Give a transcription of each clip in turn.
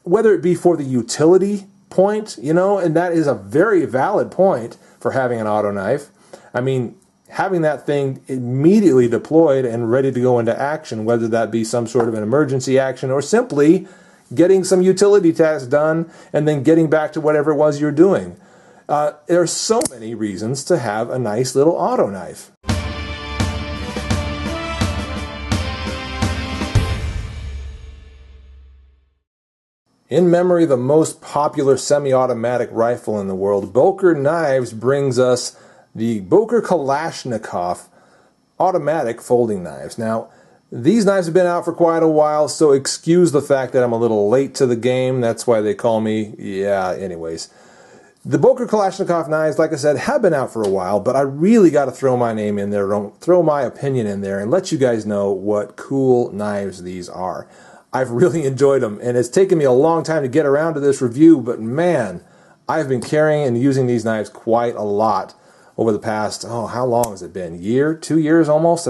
whether it be for the utility point, you know, and that is a very valid point for having an auto knife. I mean, having that thing immediately deployed and ready to go into action, whether that be some sort of an emergency action or simply getting some utility tasks done and then getting back to whatever it was you're doing. There are so many reasons to have a nice little auto knife. In memory, the most popular semi-automatic rifle in the world, Boker Knives brings us the Boker Kalashnikov automatic folding knives. Now, these knives have been out for quite a while, so excuse the fact that I'm a little late to the game. That's why they call me, anyways. The Boker Kalashnikov knives, like I said, have been out for a while, but I really got to throw my name in there, throw my opinion in there, and let you guys know what cool knives these are. I've really enjoyed them, and it's taken me a long time to get around to this review, but man, I've been carrying and using these knives quite a lot over the past, how long has it been? Year, 2 years almost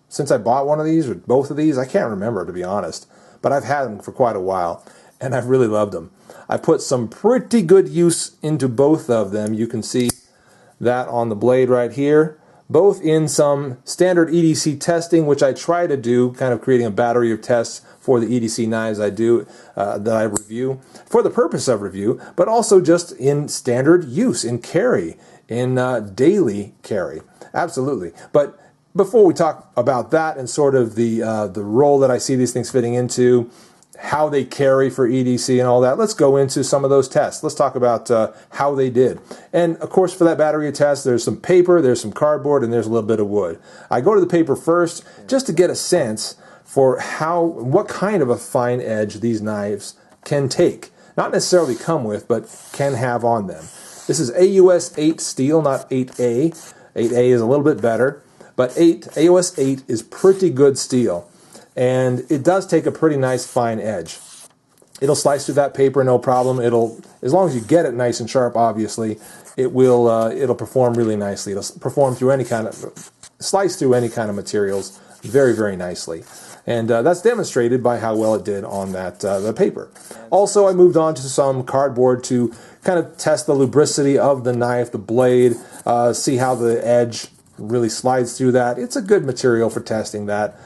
since I bought one of these or both of these? I can't remember, to be honest, but I've had them for quite a while, and I've really loved them. I put some pretty good use into both of them. You can see that on the blade right here, both in some standard EDC testing, which I try to do, kind of creating a battery of tests for the EDC knives I do, that I review, for the purpose of review, but also just in standard use, in carry, in daily carry. Absolutely. But before we talk about that and sort of the role that I see these things fitting into, how they carry for EDC and all that, let's go into some of those tests. Let's talk about how they did. And of course, for that battery of tests, there's some paper, there's some cardboard, and there's a little bit of wood. I go to the paper first just to get a sense for what kind of a fine edge these knives can take. Not necessarily come with, but can have on them. This is AUS 8 steel, not 8A. 8A is a little bit better, but AUS 8 is pretty good steel. And it does take a pretty nice fine edge. It'll slice through that paper, no problem. As long as you get it nice and sharp, obviously, it'll perform really nicely. It'll perform through slice through any kind of materials very, very nicely. And that's demonstrated by how well it did on that the paper. Also, I moved on to some cardboard to kind of test the lubricity of the knife, the blade, see how the edge really slides through that. It's a good material for testing that.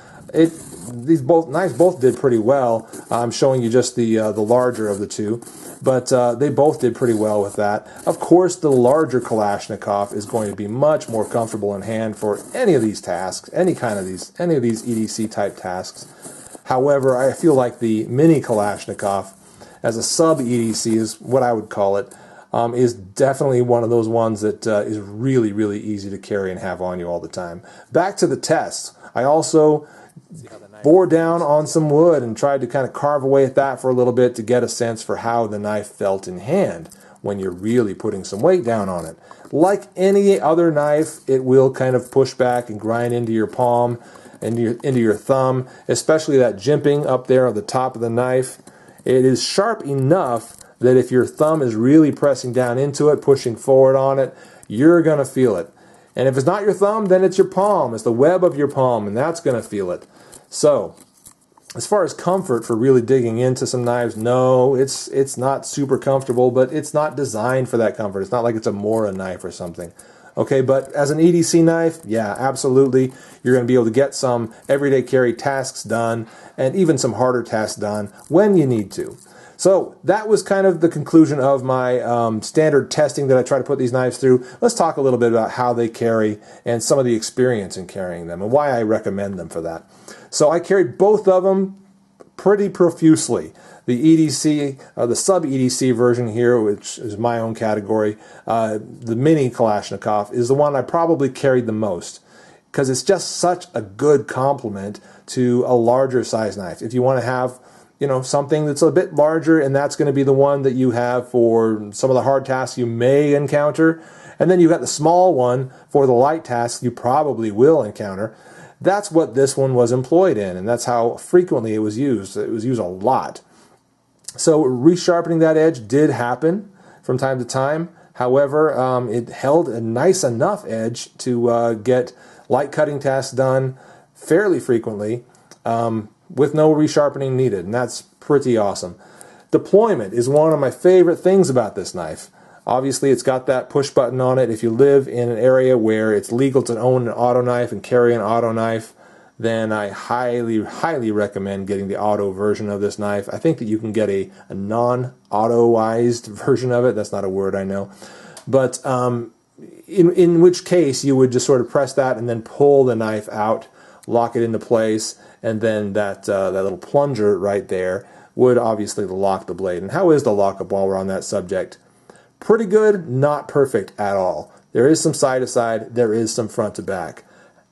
These knives both did pretty well. I'm showing you just the larger of the two, but they both did pretty well with that. Of course, the larger Kalashnikov is going to be much more comfortable in hand for any of these tasks, any of these EDC type tasks. However, I feel like the mini Kalashnikov, as a sub EDC is what I would call it, is definitely one of those ones that is really, really easy to carry and have on you all the time. Back to the tests. I also bore down on some wood and tried to kind of carve away at that for a little bit to get a sense for how the knife felt in hand when you're really putting some weight down on it. Like any other knife, it will kind of push back and grind into your palm and into your thumb, especially that jimping up there at the top of the knife. It is sharp enough that if your thumb is really pressing down into it, pushing forward on it, you're going to feel it. And if it's not your thumb, then it's your palm. It's the web of your palm, and that's going to feel it. So, as far as comfort for really digging into some knives, no, it's not super comfortable, but it's not designed for that comfort. It's not like it's a Mora knife or something. Okay, but as an EDC knife, yeah, absolutely. You're going to be able to get some everyday carry tasks done, and even some harder tasks done when you need to. So that was kind of the conclusion of my standard testing that I try to put these knives through. Let's talk a little bit about how they carry and some of the experience in carrying them and why I recommend them for that. So I carried both of them pretty profusely. The EDC, the sub-EDC version here, which is my own category, the mini Kalashnikov, is the one I probably carried the most because it's just such a good complement to a larger size knife. If you want to have something that's a bit larger, and that's going to be the one that you have for some of the hard tasks you may encounter, and then you've got the small one for the light tasks you probably will encounter. That's what this one was employed in, and that's how frequently it was used. It was used a lot. So resharpening that edge did happen from time to time. However, it held a nice enough edge to get light cutting tasks done fairly frequently, with no resharpening needed, and that's pretty awesome. Deployment is one of my favorite things about this knife. Obviously, it's got that push button on it. If you live in an area where it's legal to own an auto knife and carry an auto knife, then I highly, highly recommend getting the auto version of this knife. I think that you can get a non-autoized version of it. That's not a word, I know. But in which case, you would just sort of press that and then pull the knife out, lock it into place, and then that little plunger right there would obviously lock the blade. And how is the lockup while we're on that subject? Pretty good, not perfect at all. There is some side to side, there is some front to back.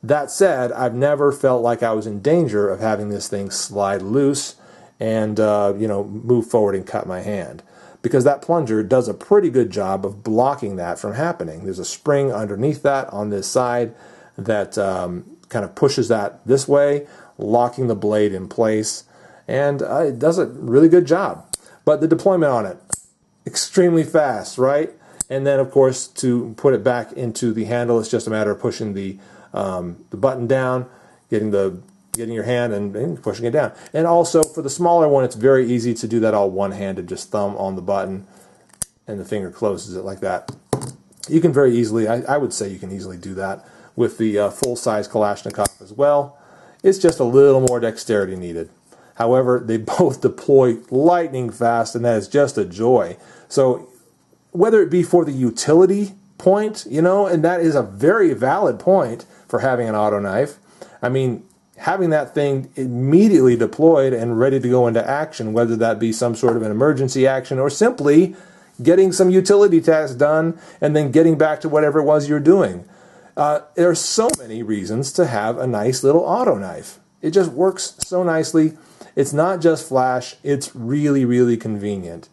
That said, I've never felt like I was in danger of having this thing slide loose and move forward and cut my hand, because that plunger does a pretty good job of blocking that from happening. There's a spring underneath that on this side that kind of pushes that this way, locking the blade in place, and it does a really good job. But the deployment on it, extremely fast, right? And then, of course, to put it back into the handle, it's just a matter of pushing the button down, getting your hand and pushing it down. And also, for the smaller one, it's very easy to do that all one-handed. Just thumb on the button, and the finger closes it like that. You can very easily, I would say you can easily do that with the full-size Kalashnikov as well. It's just a little more dexterity needed. However, they both deploy lightning fast, and that is just a joy. So whether it be for the utility point, and that is a very valid point for having an auto knife. I mean, having that thing immediately deployed and ready to go into action, whether that be some sort of an emergency action or simply getting some utility tasks done and then getting back to whatever it was you're doing. There are so many reasons to have a nice little auto knife. It just works so nicely. It's not just flash, it's really, really convenient.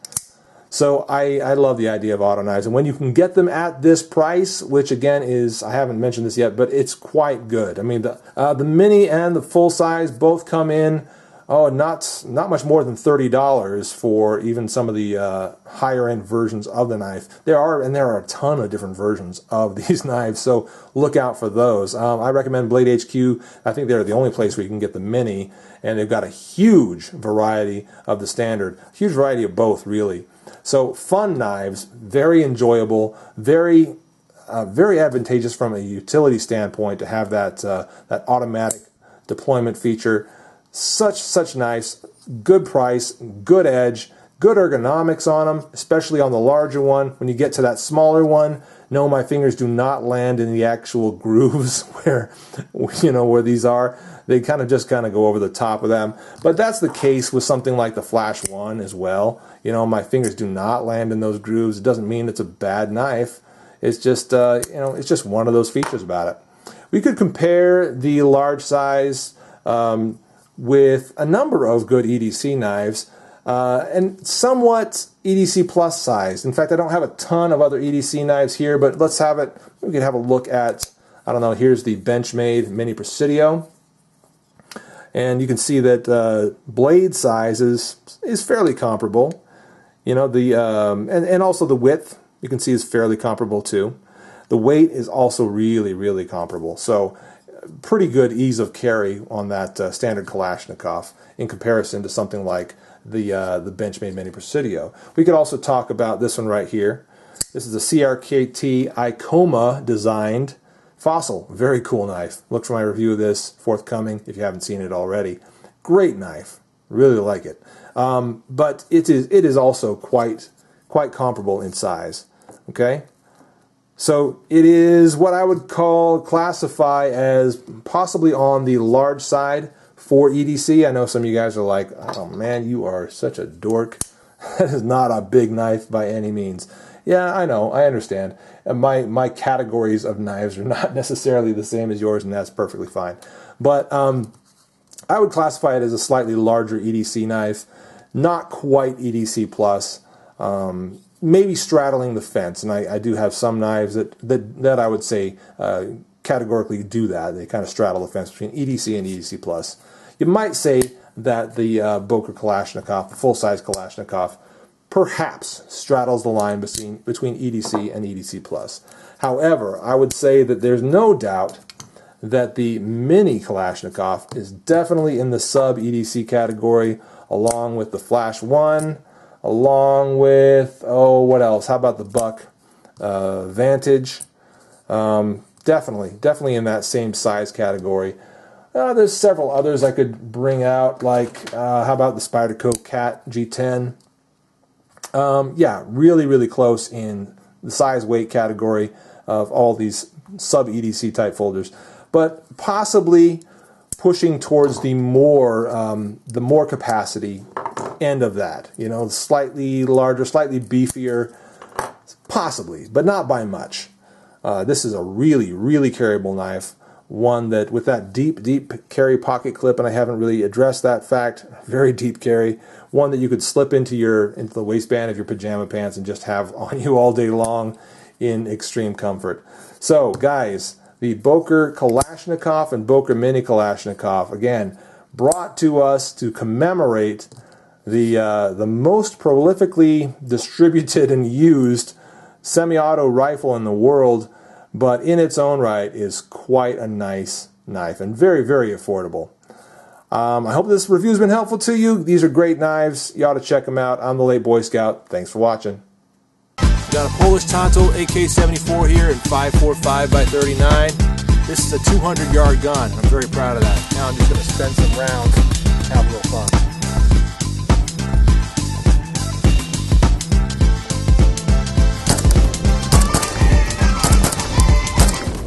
So I love the idea of auto knives, and when you can get them at this price, which again is, I haven't mentioned this yet, but it's quite good. I mean, the mini and the full size both come in, not much more than $30 for even some of the higher end versions of the knife. There are a ton of different versions of these knives, so look out for those. I recommend Blade HQ. I think they're the only place where you can get the mini, and they've got a huge variety of the standard, huge variety of both, really. So fun knives, very enjoyable, very advantageous from a utility standpoint to have that automatic deployment feature. Such nice, good price, good edge, good ergonomics on them, especially on the larger one. When you get to that smaller one, no, my fingers do not land in the actual grooves where these are. They kind of go over the top of them. But that's the case with something like the Flash 1 as well. My fingers do not land in those grooves. It doesn't mean it's a bad knife. It's just, it's just one of those features about it. We could compare the large size with a number of good EDC knives and somewhat EDC plus size. In fact, I don't have a ton of other EDC knives here, but we can have a look at, here's the Benchmade Mini Presidio. And you can see that blade size is fairly comparable. And also the width, you can see, is fairly comparable too. The weight is also really, really comparable. So pretty good ease of carry on that standard Kalashnikov in comparison to something like the Benchmade Mini Presidio. We could also talk about this one right here. This is a CRKT Icoma designed Fossil. Very cool knife. Look for my review of this, forthcoming if you haven't seen it already. Great knife. Really like it. But it is also quite comparable in size. Okay? So it is what I would classify as possibly on the large side for EDC. I know some of you guys are like, oh man, you are such a dork. That is not a big knife by any means. Yeah, I know, I understand. My categories of knives are not necessarily the same as yours, and that's perfectly fine. But I would classify it as a slightly larger EDC knife, not quite EDC plus, maybe straddling the fence. And I do have some knives that I would say categorically do that. They kind of straddle the fence between EDC and EDC plus. You might say that the Boker Kalashnikov, the full-size Kalashnikov, perhaps straddles the line between EDC and EDC plus. However, I would say that there's no doubt that the Mini Kalashnikov is definitely in the sub-EDC category, along with the Flash 1, along with, oh, what else? How about the Buck Vantage? Definitely in that same size category. There's several others I could bring out, like how about the Spyderco Cat G10? Yeah, really close in the size weight category of all these sub EDC type folders, but possibly pushing towards the more capacity end of that. You know, slightly larger, slightly beefier, possibly, but not by much. This is a really carryable knife. One that with that deep carry pocket clip, and I haven't really addressed that fact, very deep carry. One that you could slip into the waistband of your pajama pants and just have on you all day long in extreme comfort. So guys, the Boker Kalashnikov and Boker Mini Kalashnikov, again, brought to us to commemorate the most prolifically distributed and used semi-auto rifle in the world, but in its own right is quite a nice knife and very affordable. I hope this review's been helpful to you. These are great knives. You ought to check them out. I'm the Late Boy Scout. Thanks for watching. Got a Polish Tonto AK-74 here in 5.45 by 39. This is a 200-yard gun. I'm very proud of that. Now I'm just going to spend some rounds